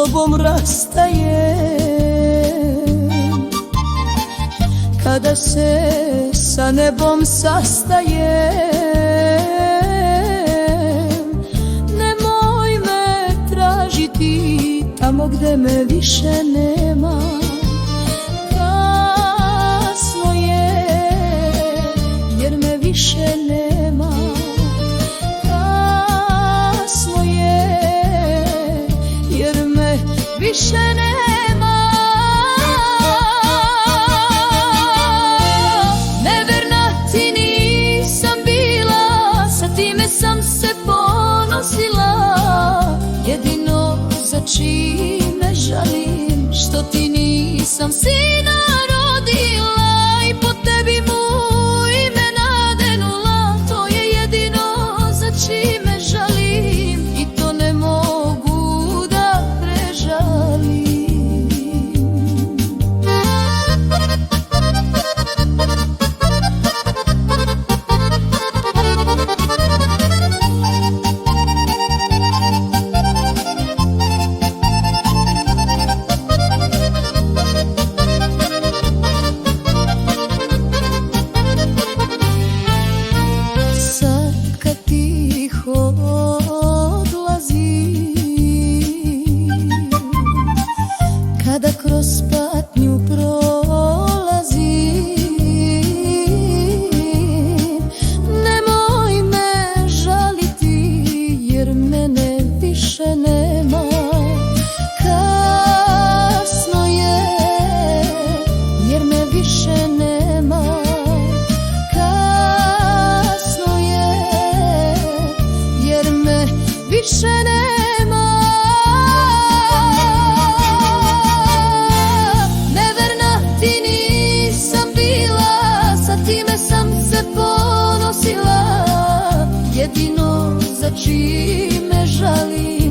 tobom rastajem, kada se sa nebom sastajem. Nemoj me tražiti tamo gde me više nema. Kasno je, jer me više nema. Kasno je, jer me više nema. Neverna ti nisam bila, sa time sam se ponosila. Jedino za čime žalim, što ti nisam sina rodila i po tebi mu ime nadenula. To je jedino za čime žalim i to ne mogu da prežalim. Kada kroz patnju prolazim, nemoj me žaliti, jer mene više nema. Kasno je, jer me više nema. Kasno je, jer me više nema. Time sam se ponosila, jedino za čime žalim.